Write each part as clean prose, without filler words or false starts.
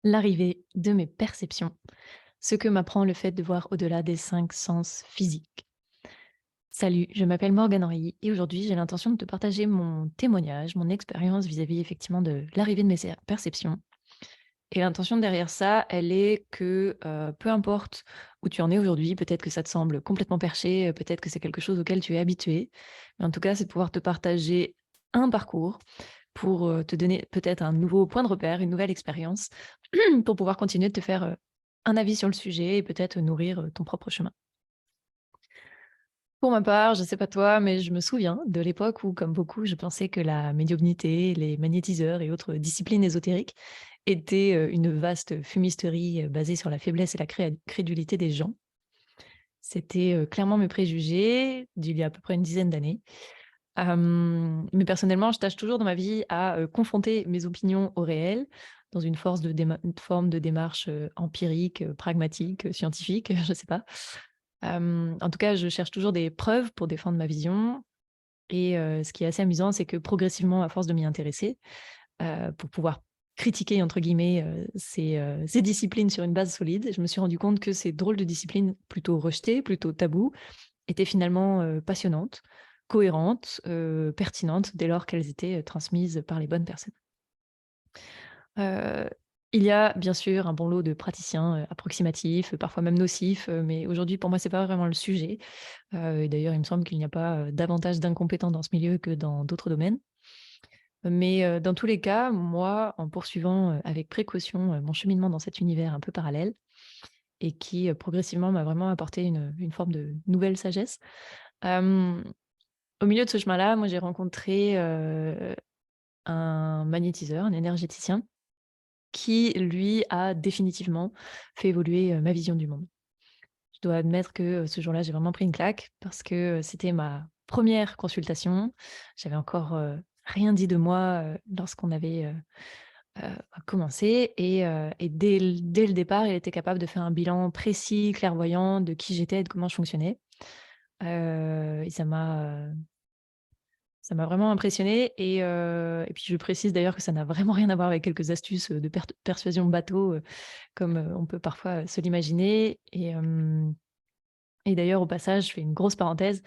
l'arrivée de mes perceptions, ce que m'apprend le fait de voir au-delà des 5 sens physiques. Salut, je m'appelle Morgane Henry et aujourd'hui j'ai l'intention de te partager mon témoignage, mon expérience vis-à-vis effectivement de l'arrivée de mes perceptions. Et l'intention derrière ça, elle est que peu importe où tu en es aujourd'hui, peut-être que ça te semble complètement perché, peut-être que c'est quelque chose auquel tu es habitué, mais en tout cas c'est de pouvoir te partager un parcours pour te donner peut-être un nouveau point de repère, une nouvelle expérience, pour pouvoir continuer de te faire un avis sur le sujet et peut-être nourrir ton propre chemin. Pour ma part, je sais pas toi, mais je me souviens de l'époque où, comme beaucoup, je pensais que la médiumnité, les magnétiseurs et autres disciplines ésotériques étaient une vaste fumisterie basée sur la faiblesse et la crédulité des gens. C'était clairement mes préjugés d'il y a à peu près une dizaine d'années. Mais personnellement, je tâche toujours dans ma vie à confronter mes opinions au réel dans une forme de démarche empirique, pragmatique, scientifique, je sais pas. En tout cas, je cherche toujours des preuves pour défendre ma vision et ce qui est assez amusant, c'est que progressivement, à force de m'y intéresser, pour pouvoir «critiquer» entre guillemets, ces disciplines sur une base solide, je me suis rendu compte que ces drôles de disciplines plutôt rejetées, plutôt tabous, étaient finalement, passionnantes, cohérentes, pertinentes dès lors qu'elles étaient, transmises par les bonnes personnes. Heu, il y a bien sûr un bon lot de praticiens, approximatifs, parfois même nocifs, mais aujourd'hui pour moi c'est pas vraiment le sujet. Et d'ailleurs il me semble qu'il n'y a pas, davantage d'incompétents dans ce milieu que dans d'autres domaines. Mais, dans tous les cas, moi, en poursuivant, avec précaution, mon cheminement dans cet univers un peu parallèle et qui, progressivement m'a vraiment apporté une forme de nouvelle sagesse. Hem, Au milieu de ce chemin-là, moi j'ai rencontré, un magnétiseur, un énergéticien qui, lui, a définitivement fait évoluer, ma vision du monde. Je dois admettre que, ce jour-là, j'ai vraiment pris une claque parce que, c'était ma première consultation. J'avais encore, rien dit de moi, lorsqu'on avait, commencé et dès le départ, il était capable de faire un bilan précis, clairvoyant de qui j'étais et de comment je fonctionnais. Et ça m'a vraiment impressionnée et puis je précise d'ailleurs que ça n'a vraiment rien à voir avec quelques astuces, de persuasion bateau, comme, on peut parfois, se l'imaginer et d'ailleurs au passage, je fais une grosse parenthèse,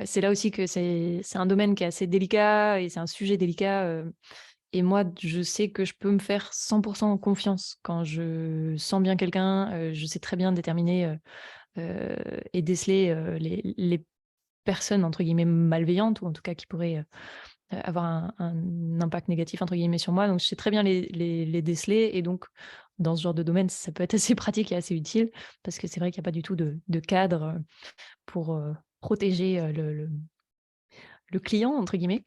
c'est là aussi que c'est un domaine qui est assez délicat et c'est un sujet délicat, et moi je sais que je peux me faire 100 confiance quand je sens bien quelqu'un, je sais très bien déterminer, et déceler, les personnes entre guillemets «malveillantes» ou en tout cas qui pourraient, avoir un «impact négatif» entre guillemets sur moi, donc je sais très bien les déceler et donc dans ce genre de domaine, ça peut être assez pratique et assez utile parce que c'est vrai qu'il y a pas du tout de cadre, pour, protéger, le «client» entre guillemets.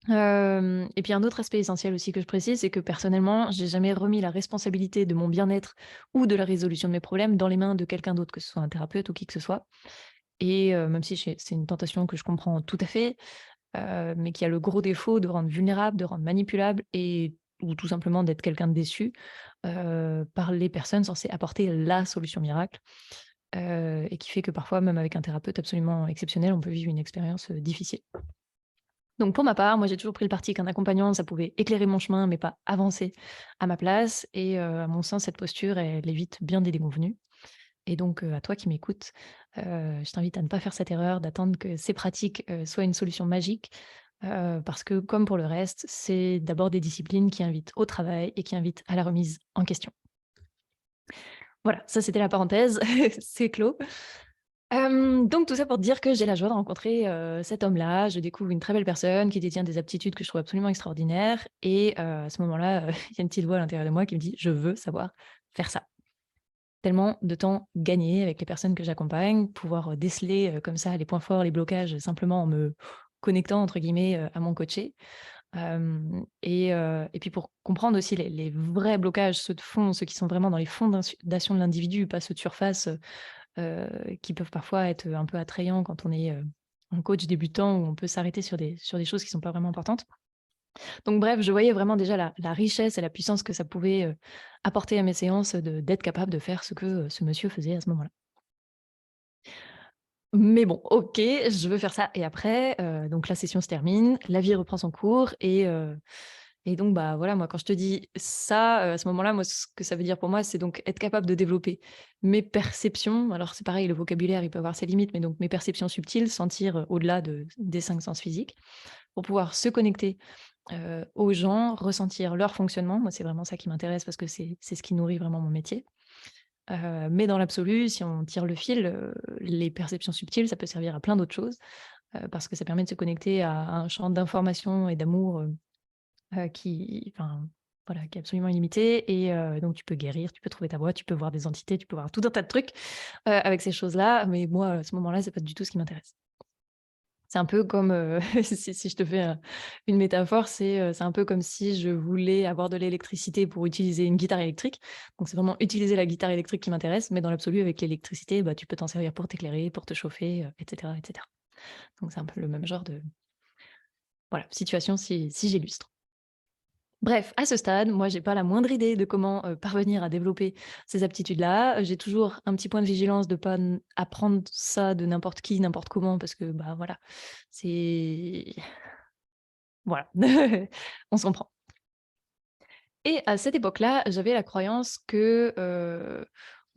Et puis un autre aspect essentiel aussi que je précise, c'est que personnellement, j'ai jamais remis la responsabilité de mon bien-être ou de la résolution de mes problèmes dans les mains de quelqu'un d'autre, que ce soit un thérapeute ou qui que ce soit et même si c'est une tentation que je comprends tout à fait, mais qui a le gros défaut de rendre vulnérable, de rendre manipulable et ou tout simplement d'être quelqu'un de déçu, par les personnes censées apporter la solution miracle, et qui fait que parfois, même avec un thérapeute absolument exceptionnel, on peut vivre une expérience, difficile. Donc pour ma part, moi j'ai toujours pris le parti qu'un accompagnant, ça pouvait éclairer mon chemin, mais pas avancer à ma place et à mon sens, cette posture, elle évite bien des déconvenues et donc à toi qui m'écoutes, je t'invite à ne pas faire cette erreur, d'attendre que ces pratiques, soient une solution magique, parce que comme pour le reste, c'est d'abord des disciplines qui invitent au travail et qui invitent à la remise en question. Voilà, ça c'était la parenthèse, c'est clos. Donc tout ça pour te dire que j'ai la joie de rencontrer, cet homme-là. Je découvre une très belle personne qui détient des aptitudes que je trouve absolument extraordinaires et à ce moment-là, il y a une petite voix à l'intérieur de moi qui me dit: «Je veux savoir faire ça». Tellement de temps gagné avec les personnes que j'accompagne, pouvoir, déceler, comme ça les points forts, les blocages, simplement en me «connectant» entre guillemets, à mon coaché. Et puis pour comprendre aussi les vrais blocages, ceux de fond, ceux qui sont vraiment dans les fondations de l'individu, pas ceux de surface, qui peuvent parfois être un peu attrayants quand on est, un coach débutant où on peut s'arrêter sur des choses qui sont pas vraiment importantes. Donc bref, je voyais vraiment déjà la richesse et la puissance que ça pouvait, apporter à mes séances, d'être capable de faire ce que, ce monsieur faisait à ce moment-là. Mais bon, OK, je veux faire ça et après, donc la session se termine, la vie reprend son cours Et donc, bah, voilà, moi, quand je te dis ça, à ce moment-là, moi, ce que ça veut dire pour moi, c'est donc être capable de développer mes perceptions. Alors, c'est pareil, le vocabulaire, il peut avoir ses limites, mais donc mes perceptions subtiles, sentir, au-delà des 5 sens physiques, pour pouvoir se connecter, aux gens, ressentir leur fonctionnement. Moi, c'est vraiment ça qui m'intéresse parce que c'est ce qui nourrit vraiment mon métier. Mais dans l'absolu, si on tire le fil, les perceptions subtiles, ça peut servir à plein d'autres choses, parce que ça permet de se connecter à un champ d'information et d'amour, qui enfin, voilà, qui est absolument illimité et donc tu peux guérir, tu peux trouver ta voie, tu peux voir des entités, tu peux voir tout un tas de trucs, avec ces choses-là, mais moi, à ce moment-là, c'est pas du tout ce qui m'intéresse. C'est un peu comme, si je te fais, une métaphore, c'est un peu comme si je voulais avoir de l'électricité pour utiliser une guitare électrique. Donc c'est vraiment utiliser la guitare électrique qui m'intéresse, mais dans l'absolu, avec l'électricité, bah, tu peux t'en servir pour t'éclairer, pour te chauffer, et cetera, et cetera. Donc c'est un peu le même genre de, voilà, situation si j'illustre. Bref, à ce stade, moi, j'ai pas la moindre idée de comment, parvenir à développer ces aptitudes-là. J'ai toujours un petit point de vigilance de pas apprendre ça de n'importe qui, n'importe comment parce que, bah, voilà, c'est voilà, on se comprend. Et à cette époque-là, j'avais la croyance que,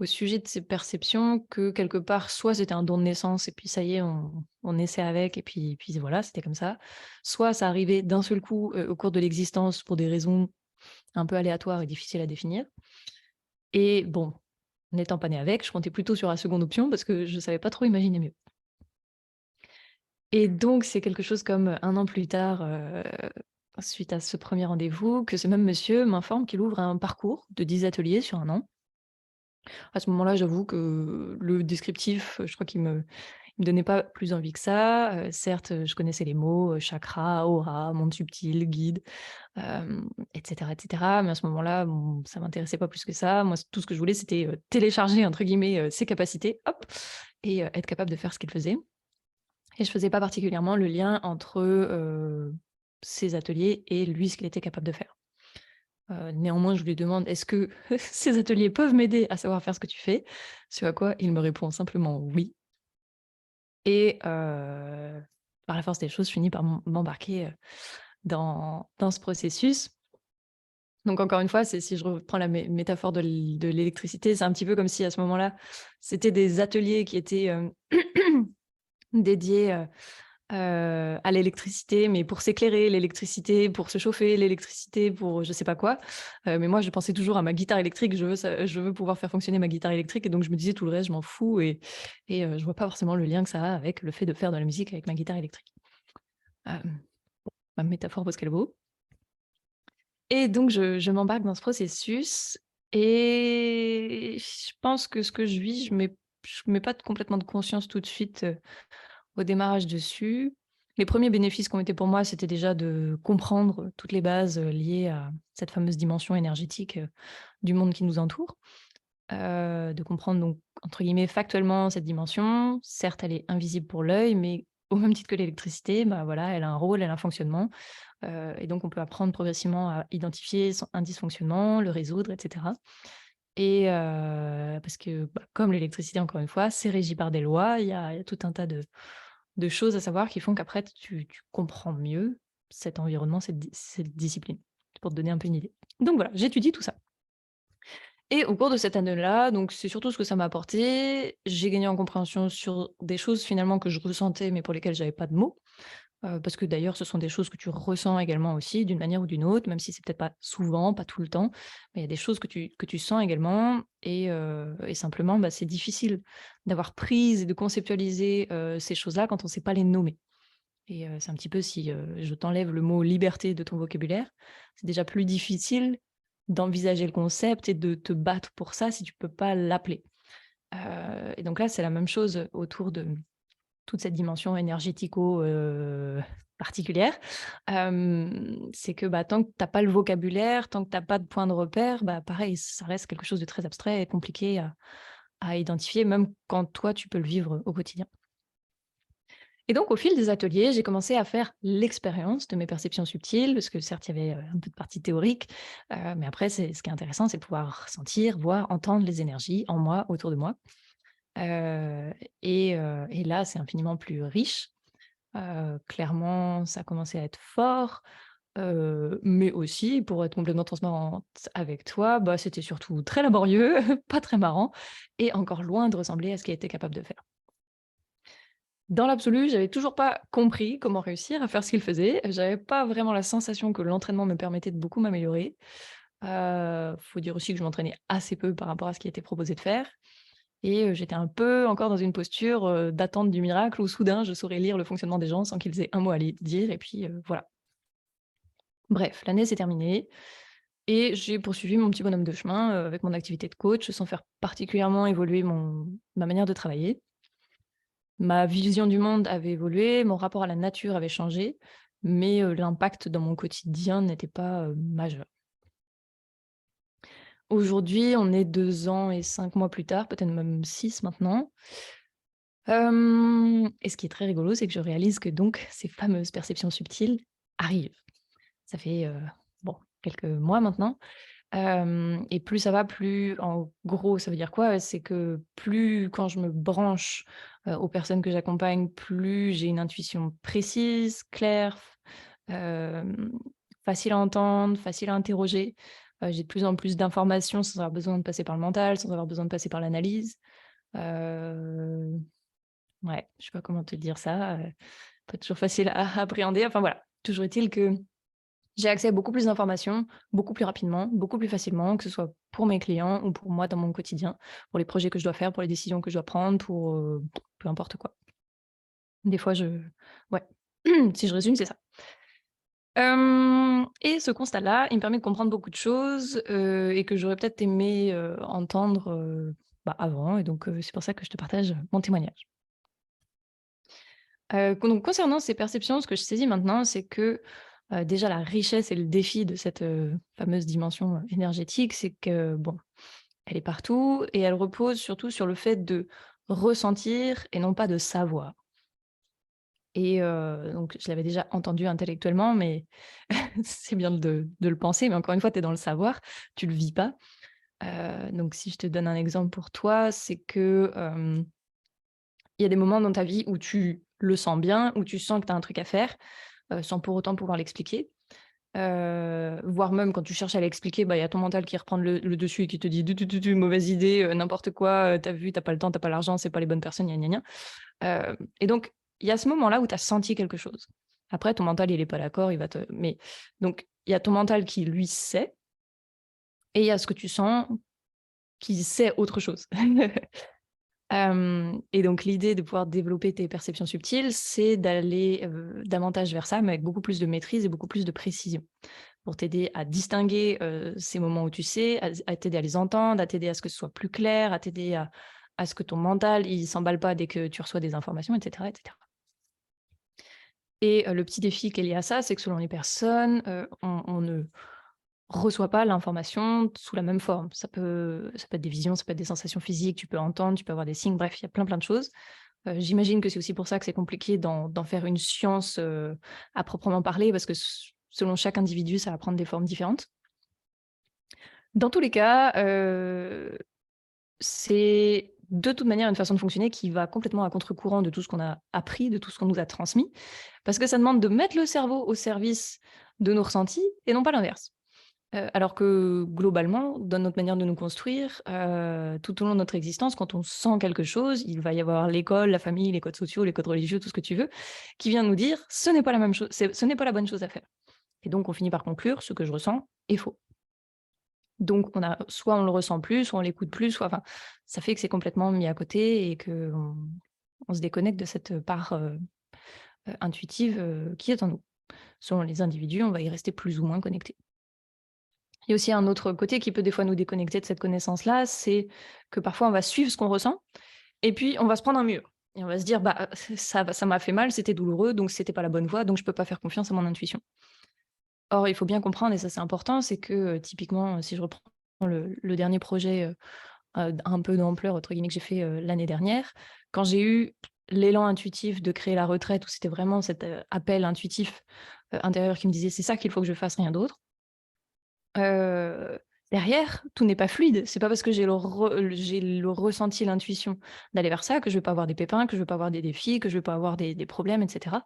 au sujet de ces perceptions, que quelque part, soit c'était un don de naissance et puis ça y est, on naissait avec et puis voilà, c'était comme ça. Soit ça arrivait d'un seul coup, au cours de l'existence pour des raisons un peu aléatoires et difficiles à définir. Et bon, n'étant pas née avec, je comptais plutôt sur la seconde option parce que je savais pas trop imaginer mieux. Et donc c'est quelque chose comme, 1 an plus tard, suite à ce premier rendez-vous, que ce même monsieur m'informe qu'il ouvre un parcours de 10 ateliers sur 1 an. À ce moment-là, j'avoue que le descriptif, je crois qu'il me donnait pas plus envie que ça. Certes, je connaissais les mots, chakra, aura, monde subtil, guide, et cetera, mais à ce moment-là, ça m'intéressait pas plus que ça. Moi, tout ce que je voulais, c'était, «télécharger» entre guillemets, ses capacités, hop et être capable de faire ce qu'il faisait et je faisais pas particulièrement le lien entre, ces ateliers et lui, ce qu'il était capable de faire. Néanmoins, je lui demande: «Est-ce que ces ateliers peuvent m'aider à savoir faire ce que tu fais?» Ce à quoi il me répond simplement: «Oui» et par la force des choses, je finis par m'embarquer, dans ce processus. Donc encore une fois, c'est si je reprends la métaphore de l'électricité, c'est un petit peu comme si à ce moment-là, c'était des ateliers qui étaient, dédiés, à l'électricité, mais pour s'éclairer, l'électricité pour se chauffer, l'électricité pour je sais pas quoi. Mais moi, je pensais toujours à ma guitare électrique, je veux pouvoir faire fonctionner ma guitare électrique et donc je me disais: «Tout le reste, je m'en fous» et je vois pas forcément le lien que ça a avec le fait de faire de la musique avec ma guitare électrique. Hem, Ma métaphore vaut ce qu'elle vaut et donc je m'embarque dans ce processus et je pense que ce que je vis, je mets pas complètement de conscience tout de suite, au démarrage dessus. Les premiers bénéfices qui ont été pour moi, c'était déjà de comprendre toutes les bases, liées à cette fameuse dimension énergétique, du monde qui nous entoure. De comprendre donc entre guillemets «factuellement» cette dimension. Certes, elle est invisible pour l'œil, mais au même titre que l'électricité, bah, voilà, elle a un rôle, elle a un fonctionnement, et donc on peut apprendre progressivement à identifier un dysfonctionnement, le résoudre et cetera et parce que, bah, comme l'électricité encore une fois, c'est régi par des lois, il y a tout un tas de choses à savoir qui font qu'après tu comprends mieux cet environnement, cette discipline. Pour te donner un peu une idée. Donc voilà, j'étudie tout ça. Et au cours de cette année-là, donc c'est surtout ce que ça m'a apporté, j'ai gagné en compréhension sur des choses finalement que je ressentais, mais pour lesquelles j'avais pas de mots. Parce que d'ailleurs, ce sont des choses que tu ressens également aussi d'une manière ou d'une autre, même si c'est peut-être pas souvent, pas tout le temps, mais il y a des choses que tu sens également et simplement, bah, c'est difficile d'avoir prise et de conceptualiser, ces choses-là quand on ne sait pas les nommer et c'est un petit peu si, je t'enlève le mot liberté de ton vocabulaire, c'est déjà plus difficile d'envisager le concept et de te battre pour ça si tu peux pas l'appeler. Et donc là, c'est la même chose autour de toute cette dimension énergético, particulière. C'est que, bah, tant que tu as pas le vocabulaire, tant que tu as pas de point de repère, bah, pareil, ça reste quelque chose de très abstrait et compliqué à identifier, même quand toi, tu peux le vivre au quotidien. Et donc, au fil des ateliers, j'ai commencé à faire l'expérience de mes perceptions subtiles, parce que certes, il y avait un peu de partie théorique, mais après, ce qui est intéressant, c'est de pouvoir sentir, voir, entendre les énergies en moi, autour de moi. Et là, c'est infiniment plus riche. Clairement, ça a commencé à être fort. Mais aussi, pour être complètement transparente avec toi, bah, c'était surtout très laborieux, pas très marrant et encore loin de ressembler à ce qu'il était capable de faire. Dans l'absolu, j'avais toujours pas compris comment réussir à faire ce qu'il faisait. J'avais pas vraiment la sensation que l'entraînement me permettait de beaucoup m'améliorer. Faut dire aussi que je m'entraînais assez peu par rapport à ce qui était proposé de faire et j'étais un peu encore dans une posture, d'attente du miracle où soudain je saurais lire le fonctionnement des gens sans qu'ils aient un mot à dire et puis, voilà. Bref, l'année s'est terminée et j'ai poursuivi mon petit bonhomme de chemin, avec mon activité de coach sans faire particulièrement évoluer ma manière de travailler. Ma vision du monde avait évolué, mon rapport à la nature avait changé, mais l'impact dans mon quotidien n'était pas, majeur. Aujourd'hui, on est 2 ans et 5 mois plus tard, peut-être même 6 maintenant. Et ce qui est très rigolo, c'est que je réalise que donc ces fameuses perceptions subtiles arrivent. Ça fait, bon, quelques mois maintenant. Et plus ça va, plus en gros, ça veut dire quoi? C'est que plus quand je me branche, aux personnes que j'accompagne, plus j'ai une intuition précise, claire, hem, facile à entendre, facile à interroger. J'ai de plus en plus d'informations sans avoir besoin de passer par le mental, sans avoir besoin de passer par l'analyse. Heu, ouais, je sais pas comment te dire ça, pas toujours facile à appréhender. Enfin voilà, toujours est-il que j'ai accès à beaucoup plus d'informations, beaucoup plus rapidement, beaucoup plus facilement, que ce soit pour mes clients ou pour moi dans mon quotidien, pour les projets que je dois faire, pour les décisions que je dois prendre, pour, peu importe quoi. Des fois ouais, si je résume, c'est ça. Et ce constat-là, il me permet de comprendre beaucoup de choses, et que j'aurais peut-être aimé, entendre, bah, avant et donc c'est pour ça que je te partage mon témoignage. Donc concernant ces perceptions, ce que je saisis maintenant, c'est que, déjà la richesse et le défi de cette, fameuse dimension, énergétique, c'est que, bon, elle est partout et elle repose surtout sur le fait de ressentir et non pas de savoir et donc je l'avais déjà entendu intellectuellement, mais c'est bien de le penser, mais encore une fois, tu es dans le savoir, tu le vis pas. Donc si je te donne un exemple pour toi, c'est que, il y a des moments dans ta vie où tu le sens bien, où tu sens que tu as un truc à faire, sans pour autant pouvoir l'expliquer. Voire même quand tu cherches à l'expliquer, bah, il y a ton mental qui reprend le dessus et qui te dit: «Du, mauvaise idée, n'importe quoi, tu vu, t'as pas le temps, t'as pas l'argent, c'est pas les bonnes personnes, gna gna gna». Et donc il y a ce moment-là où tu as senti quelque chose. Après ton mental, il est pas d'accord, il va te mais donc il y a ton mental qui lui sait et il y a ce que tu sens qui sait autre chose. Et donc l'idée de pouvoir développer tes perceptions subtiles, c'est d'aller, davantage vers ça, mais avec beaucoup plus de maîtrise et beaucoup plus de précision. Pour t'aider à distinguer, ces moments où tu sais, à t'aider à les entendre, à t'aider à ce que ce soit plus clair, à t'aider à ce que ton mental, il s'emballe pas dès que tu reçois des informations et cetera et cetera. Et le petit défi qui est lié à ça, c'est que selon les personnes, on ne reçoit pas l'information sous la même forme. Ça peut être des visions, ça peut être des sensations physiques, tu peux entendre, tu peux avoir des signes, bref, il y a plein de choses. J'imagine que c'est aussi pour ça que c'est compliqué d'en faire une science, à proprement parler parce que selon chaque individu, ça va prendre des formes différentes. Dans tous les cas, c'est de toute manière une façon de fonctionner qui va complètement à contre-courant de tout ce qu'on a appris, de tout ce qu'on nous a transmis, parce que ça demande de mettre le cerveau au service de nos ressentis et non pas l'inverse. Alors que globalement, dans notre manière de nous construire, tout au long de notre existence, quand on sent quelque chose, il va y avoir l'école, la famille, les codes sociaux, les codes religieux, tout ce que tu veux, qui vient nous dire: «Ce n'est pas la même chose, ce n'est pas la bonne chose à faire» et donc on finit par conclure: «Ce que je ressens est faux». Donc soit on le ressent plus, soit on l'écoute plus, soit enfin, ça fait que c'est complètement mis à côté et qu'on se déconnecte de cette part, intuitive, qui est en nous. Selon les individus, on va y rester plus ou moins connecté. Il y a aussi un autre côté qui peut des fois nous déconnecter de cette connaissance-là, c'est que parfois on va suivre ce qu'on ressent et puis on va se prendre un mur et on va se dire: «Bah, ça m'a fait mal, c'était douloureux, donc c'était pas la bonne voie, donc je peux pas faire confiance à mon intuition». Or, il faut bien comprendre et ça c'est important, c'est que, typiquement, si je reprends le dernier projet, un peu d'ampleur entre guillemets que j'ai fait, l'année dernière. Quand j'ai eu l'élan intuitif de créer la retraite où c'était vraiment cet, appel intuitif, intérieur qui me disait: «C'est ça qu'il faut que je fasse, rien d'autre». Heu, Derrière, tout n'est pas fluide. C'est pas parce que j'ai le ressenti, l'intuition d'aller vers ça que je vais pas avoir des pépins, que je vais pas avoir des défis, que je vais pas avoir des problèmes et cetera.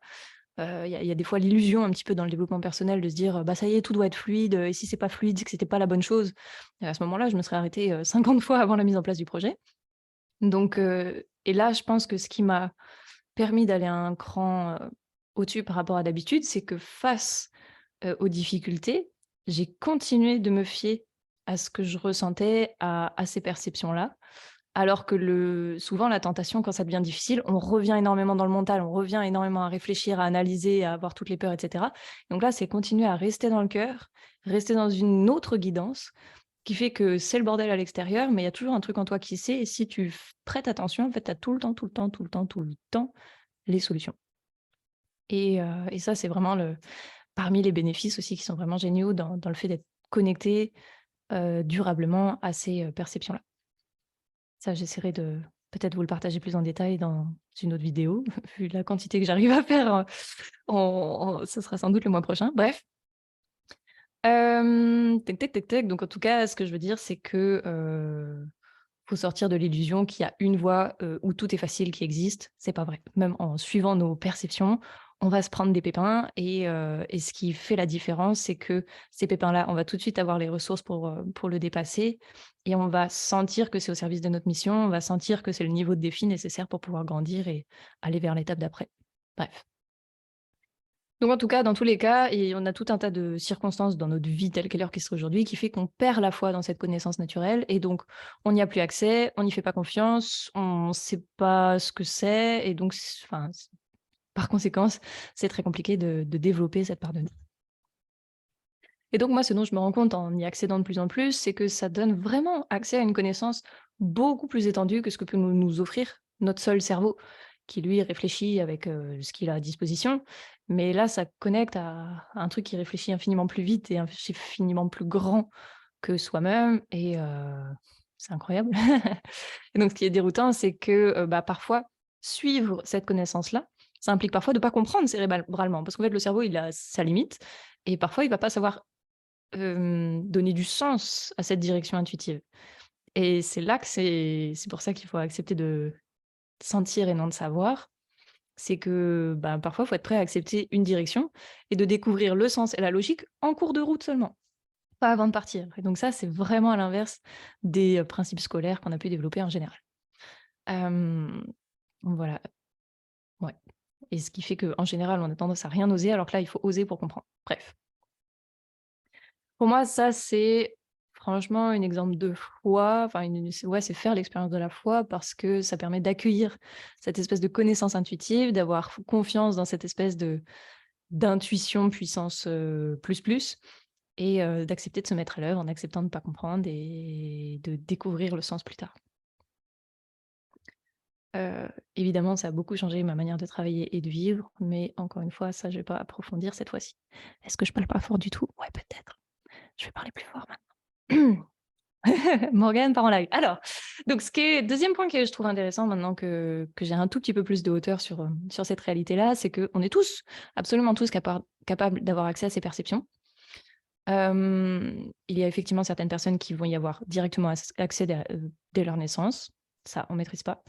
Il y a des fois l'illusion un petit peu dans le développement personnel de se dire: «Bah, ça y est, tout doit être fluide, et si c'est pas fluide, c'est que c'était pas la bonne chose». Et à ce moment-là, je me serais arrêtée, 50 fois avant la mise en place du projet. Donc et là, je pense que ce qui m'a permis d'aller un cran, au-dessus par rapport à d'habitude, c'est que face, aux difficultés, j'ai continué de me fier à ce que je ressentais, à ces perceptions-là. Alors que souvent la tentation quand ça devient difficile, on revient énormément dans le mental, on revient énormément à réfléchir, à analyser, à avoir toutes les peurs et cetera. Donc là, c'est continuer à rester dans le cœur, rester dans une autre guidance qui fait que c'est le bordel à l'extérieur, mais il y a toujours un truc en toi qui sait et si tu prêtes attention, en fait, tu as tout le temps, tout le temps, tout le temps, tout le temps les solutions. Et ça, c'est vraiment parmi les bénéfices aussi qui sont vraiment géniaux dans le fait d'être connecté, durablement à ces, perceptions-là. Ça, j'essaierai de peut-être vous le partager plus en détail dans une autre vidéo, vu la quantité que j'arrive à faire, ce sera sans doute le mois prochain. Bref, tac, tac, tac, tac, donc en tout cas, ce que je veux dire, c'est que, faut sortir de l'illusion qu'il y a une voie, où tout est facile qui existe. C'est pas vrai. Même en suivant nos perceptions, on va se prendre des pépins et ce qui fait la différence, c'est que ces pépins-là, on va tout de suite avoir les ressources pour le dépasser et on va sentir que c'est au service de notre mission, on va sentir que c'est le niveau de défi nécessaire pour pouvoir grandir et aller vers l'étape d'après. Bref. Donc en tout cas, dans tous les cas et on a tout un tas de circonstances dans notre vie telle qu'elle est orchestrée aujourd'hui qui fait qu'on perd la foi dans cette connaissance naturelle et donc on n'y a plus accès, on n'y fait pas confiance, on ne sait pas ce que c'est et donc par conséquence, c'est très compliqué de développer cette part de nous. Et donc moi, ce dont je me rends compte en y accédant de plus en plus, c'est que ça donne vraiment accès à une connaissance beaucoup plus étendue que ce que peut nous offrir notre seul cerveau, qui lui réfléchit avec, ce qu'il a à disposition. Mais là, ça connecte à un truc qui réfléchit infiniment plus vite et infiniment plus grand que soi-même et c'est incroyable. Et donc ce qui est déroutant, c'est que, bah, parfois, suivre cette connaissance-là, ça implique parfois de ne pas comprendre cérébralement parce qu'en fait, le cerveau, il a sa limite et parfois, il va pas savoir donner du sens à cette direction intuitive et c'est là que c'est pour ça qu'il faut accepter de sentir et non de savoir. C'est que, bah, parfois, il faut être prêt à accepter une direction et de découvrir le sens et la logique en cours de route seulement, pas avant de partir et donc ça, c'est vraiment à l'inverse des, principes scolaires qu'on a pu développer en général. Hem, voilà, ouais et ce qui fait qu'en général, on a tendance à rien oser alors que là, il faut oser pour comprendre. Bref. Pour moi, ça, c'est franchement un exemple de foi, enfin c'est faire l'expérience de la foi parce que ça permet d'accueillir cette espèce de connaissance intuitive, d'avoir confiance dans cette espèce d'intuition puissance, plus plus et d'accepter de se mettre à l'œuvre en acceptant de ne pas comprendre et de découvrir le sens plus tard. Évidemment, ça a beaucoup changé ma manière de travailler et de vivre, mais encore une fois, ça, je vais pas approfondir cette fois-ci. Est-ce que je parle pas fort du tout? Ouais, peut-être. Je vais parler plus fort maintenant. Morgane part en live. Alors, donc ce qui est 2e point que je trouve intéressant maintenant que j'ai un tout petit peu plus de hauteur sur cette réalité-là, c'est qu'on est tous, absolument tous capables d'avoir accès à ces perceptions. Il y a effectivement certaines personnes qui vont y avoir directement accès dès leur naissance. Ça, on maîtrise pas.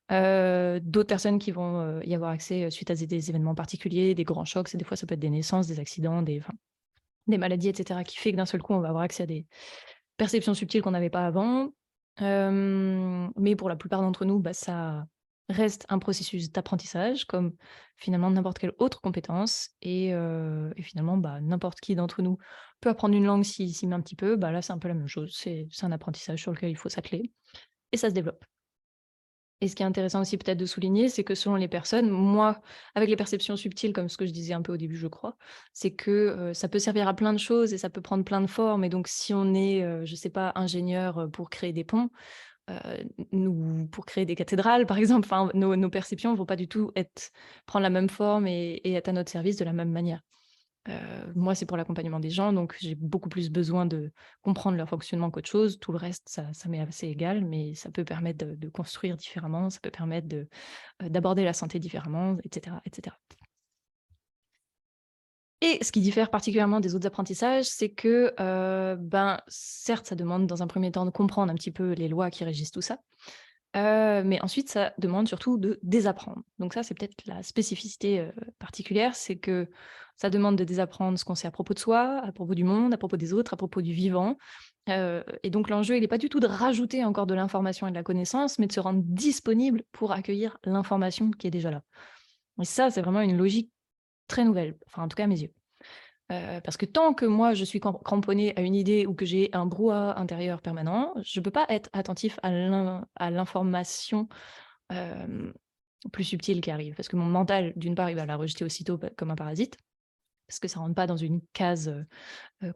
D'autres personnes qui vont, y avoir accès, suite à des événements particuliers, des grands chocs. Des fois, ça peut être des naissances, des accidents, des maladies et cetera qui fait que d'un seul coup, on va avoir accès à des perceptions subtiles qu'on n'avait pas avant. Mais pour la plupart d'entre nous, bah, ça reste un processus d'apprentissage comme finalement n'importe quelle autre compétence et finalement, bah, n'importe qui d'entre nous peut apprendre une langue s'il s'y met un petit peu. Bah, là, c'est un peu la même chose. C'est un apprentissage sur lequel il faut s'atteler et ça se développe. Et ce qui est intéressant aussi peut-être de souligner, c'est que selon les personnes, moi, avec les perceptions subtiles, comme ce que je disais un peu au début, je crois, c'est que, ça peut servir à plein de choses et ça peut prendre plein de formes et donc si on est, je sais pas, ingénieur, pour créer des ponts, heu, nous pour créer des cathédrales, par exemple, enfin, nos perceptions vont pas du tout prendre la même forme et être à notre service de la même manière. Moi, c'est pour l'accompagnement des gens, donc j'ai beaucoup plus besoin de comprendre leur fonctionnement qu'autre chose. Tout le reste, ça m'est assez égal, mais ça peut permettre de construire différemment, ça peut permettre d'aborder la santé différemment et cetera et cetera. Et ce qui diffère particulièrement des autres apprentissages, c'est que, ben, certes, ça demande dans un premier temps de comprendre un petit peu les lois qui régissent tout ça, Mais ensuite, ça demande surtout de désapprendre. Donc ça, c'est peut-être la spécificité, particulière, c'est que ça demande de désapprendre ce qu'on sait à propos de soi, à propos du monde, à propos des autres, à propos du vivant. Et donc l'enjeu, il n'est pas du tout de rajouter encore de l'information et de la connaissance, mais de se rendre disponible pour accueillir l'information qui est déjà là. Et ça, c'est vraiment une logique très nouvelle, enfin en tout cas à mes yeux. Parce que tant que moi je suis cramponnée à une idée ou que j'ai un brouhaha intérieur permanent, je ne peux pas être attentif à l'information, hem, plus subtile qui arrive. Parce que mon mental, d'une part, il va la rejeter aussitôt comme un parasite, parce que ça rentre pas dans une case,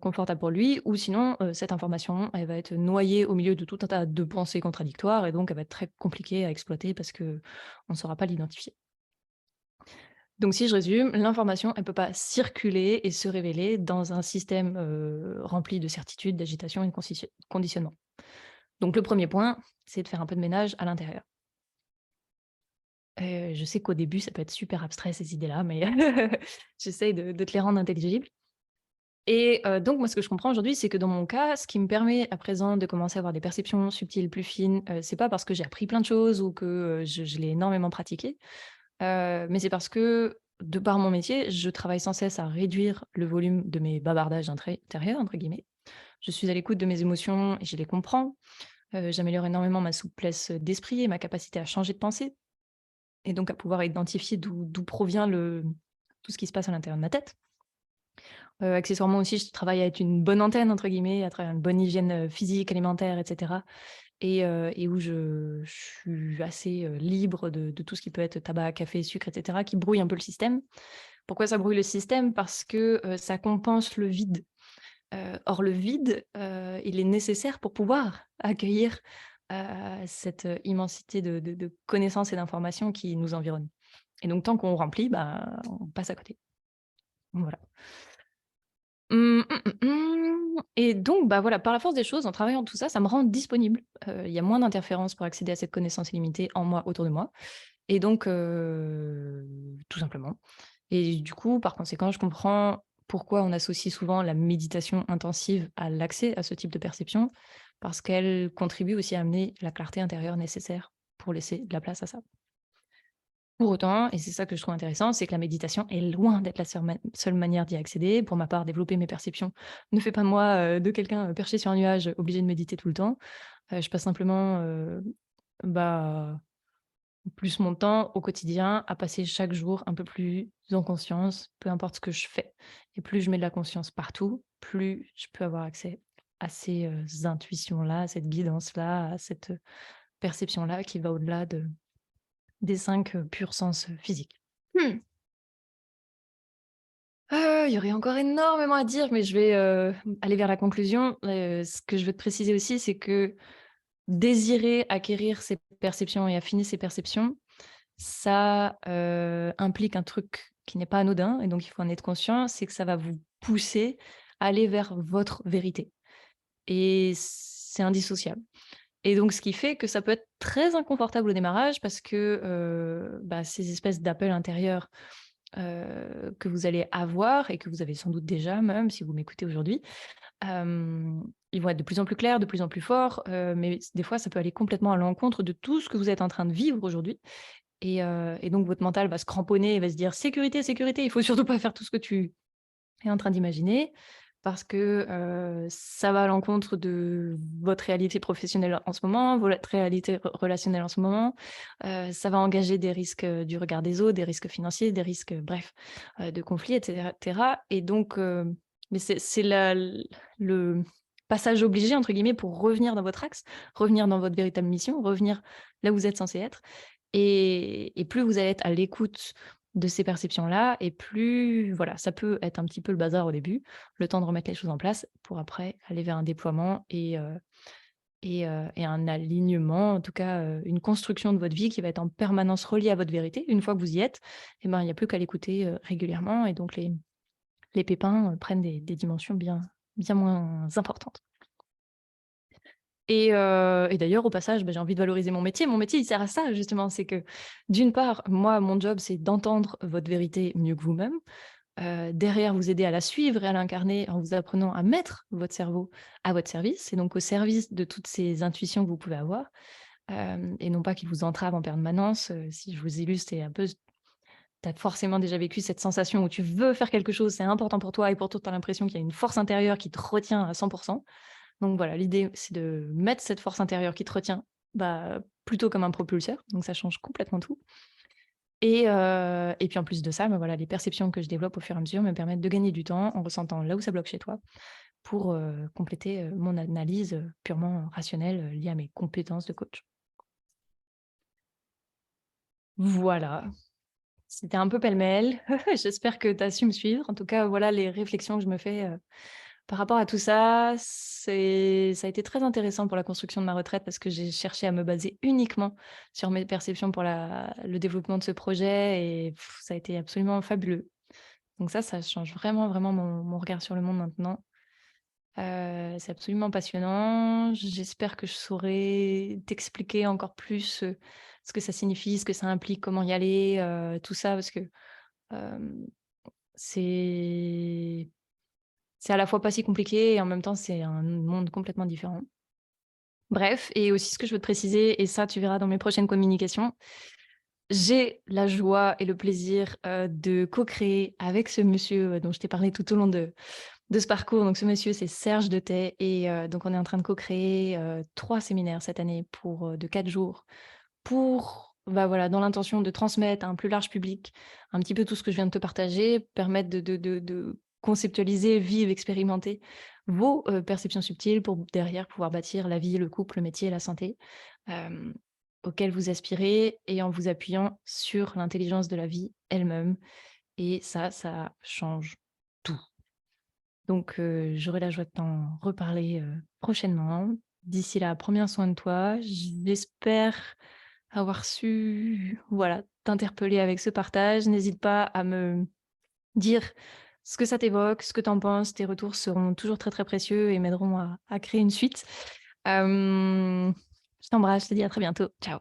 confortable pour lui, ou sinon, cette information, elle va être noyée au milieu de tout un tas de pensées contradictoires et donc elle va être très compliquée à exploiter parce qu'on ne saura pas l'identifier. Donc si je résume, l'information, elle peut pas circuler et se révéler dans un système, rempli de certitudes, d'agitation et de conditionnement. Donc le premier point, c'est de faire un peu de ménage à l'intérieur. Je sais qu'au début, ça peut être super abstrait ces idées-là, mais j'essaye de te les rendre intelligibles. Et donc moi, ce que je comprends aujourd'hui, c'est que dans mon cas, ce qui me permet à présent de commencer à avoir des perceptions subtiles plus fines, c'est pas parce que j'ai appris plein de choses ou que, je l'ai énormément pratiqué. Mais c'est parce que, de par mon métier, je travaille sans cesse à réduire le volume de mes «bavardages intérieurs» entre guillemets. Je suis à l'écoute de mes émotions et je les comprends. J'améliore énormément ma souplesse d'esprit et ma capacité à changer de pensée et donc à pouvoir identifier d'où provient tout ce qui se passe à l'intérieur de ma tête. Accessoirement aussi, je travaille à être «une bonne antenne» entre guillemets, à travers une bonne hygiène, physique, alimentaire et cetera et où je suis assez, libre de tout ce qui peut être tabac, café, sucre et cetera, qui brouille un peu le système. Pourquoi ça brouille le système? Parce que, ça compense le vide. Or le vide, il est nécessaire pour pouvoir accueillir, cette, immensité de connaissances et d'informations qui nous environnent et donc tant qu'on remplit, bah, on passe à côté. Voilà. Et donc, bah, voilà, par la force des choses, en travaillant tout ça, ça me rend disponible. Il y a moins d'interférences pour accéder à cette connaissance illimitée en moi, autour de moi et donc tout simplement et du coup, par conséquent, je comprends pourquoi on associe souvent la méditation intensive à l'accès à ce type de perception, parce qu'elle contribue aussi à amener la clarté intérieure nécessaire pour laisser de la place à ça. Pour autant, et c'est ça que je trouve intéressant, c'est que la méditation est loin d'être la seule manière d'y accéder. Pour ma part, développer mes perceptions ne fait pas de moi, de quelqu'un, perché sur un nuage, obligé de méditer tout le temps. Je passe simplement, bah, plus mon temps au quotidien à passer chaque jour un peu plus en conscience, peu importe ce que je fais. Et plus je mets de la conscience partout, plus je peux avoir accès à ces, intuitions-là, à cette guidance-là, à cette, perception-là qui va au-delà des 5 purs sens, physiques. Mmh. Il y aurait encore énormément à dire, mais je vais, aller vers la conclusion. Ce que je veux te préciser aussi, c'est que désirer acquérir ces perceptions et affiner ces perceptions, ça, implique un truc qui n'est pas anodin et donc il faut en être conscient, c'est que ça va vous pousser à aller vers votre vérité et c'est indissociable et donc ce qui fait que ça peut être très inconfortable au démarrage parce que, bah, ces espèces d'appels intérieurs que vous allez avoir et que vous avez sans doute déjà même si vous m'écoutez aujourd'hui, ils vont être de plus en plus clairs, de plus en plus forts, mais des fois ça peut aller complètement à l'encontre de tout ce que vous êtes en train de vivre aujourd'hui et donc votre mental va se cramponner et va se dire: «Sécurité, sécurité, il faut surtout pas faire tout ce que tu es en train d'imaginer» parce que, ça va à l'encontre de votre réalité professionnelle en ce moment, votre réalité relationnelle en ce moment. Ça va engager des risques, du regard des autres, des risques financiers, des risques, bref, de conflits et cetera et donc, mais c'est le «passage obligé» entre guillemets pour revenir dans votre axe, revenir dans votre véritable mission, revenir là où vous êtes censé être et plus vous allez être à l'écoute de ces perceptions-là et plus voilà, ça peut être un petit peu le bazar au début, le temps de remettre les choses en place pour après aller vers un déploiement et un alignement, en tout cas, une construction de votre vie qui va être en permanence reliée à votre vérité. Une fois que vous y êtes, et ben, il y a plus qu'à l'écouter, régulièrement et donc les pépins, prennent des dimensions bien moins importantes. Et d'ailleurs, au passage, bah, j'ai envie de valoriser mon métier. Mon métier, il sert à ça justement, c'est que d'une part, moi, mon job, c'est d'entendre votre vérité mieux que vous-même. Derrière, vous aider à la suivre et à l'incarner en vous apprenant à mettre votre cerveau à votre service et donc au service de toutes ces intuitions que vous pouvez avoir. et non pas qui vous entravent en permanence. Si je vous illustre, c'est un peu tu as forcément déjà vécu cette sensation où tu veux faire quelque chose, c'est important pour toi et pourtant tu as l'impression qu'il y a une force intérieure qui te retient à 100. Donc voilà, l'idée, c'est de mettre cette force intérieure qui te retient, bah, plutôt comme un propulseur, donc ça change complètement tout et puis en plus de ça, bah, voilà, les perceptions que je développe au fur et à mesure me permettent de gagner du temps en ressentant là où ça bloque chez toi pour, compléter, mon analyse, purement rationnelle, liée à mes compétences de coach. Voilà, c'était un peu pêle-mêle. J'espère que tu as su me suivre. En tout cas, voilà les réflexions que je me fais, par rapport à tout ça. Ça a été très intéressant pour la construction de ma retraite parce que j'ai cherché à me baser uniquement sur mes perceptions pour le développement de ce projet et ça a été absolument fabuleux. Donc ça change vraiment, vraiment mon regard sur le monde maintenant. C'est absolument passionnant. J'espère que je saurai t'expliquer encore plus, ce que ça signifie, ce que ça implique, comment y aller, tout ça parce que, hem, c'est c'est à la fois pas si compliqué et en même temps, c'est un monde complètement différent. Bref et aussi ce que je veux te préciser et ça tu verras dans mes prochaines communications, j'ai la joie et le plaisir, de co-créer avec ce monsieur, dont je t'ai parlé tout au long de ce parcours. Donc ce monsieur, c'est Serge Detey et donc on est en train de co-créer, 3 séminaires cette année de 4 jours pour, bah, voilà, dans l'intention de transmettre à un plus large public un petit peu tout ce que je viens de te partager, permettre de conceptualiser, vivre, expérimenter vos, perceptions subtiles pour derrière pouvoir bâtir la vie, le couple, le métier, la santé, hem, auquel vous aspirez et en vous appuyant sur l'intelligence de la vie elle-même et ça change tout. Donc j'aurai la joie de t'en reparler, prochainement. D'ici là, prends bien soin de toi. J'espère avoir su, voilà, t'interpeller avec ce partage. N'hésite pas à me dire ce que ça t'évoque, ce que tu en penses. Tes retours seront toujours très, très précieux et m'aideront à créer une suite. Je t'embrasse, je te dis à très bientôt. Ciao.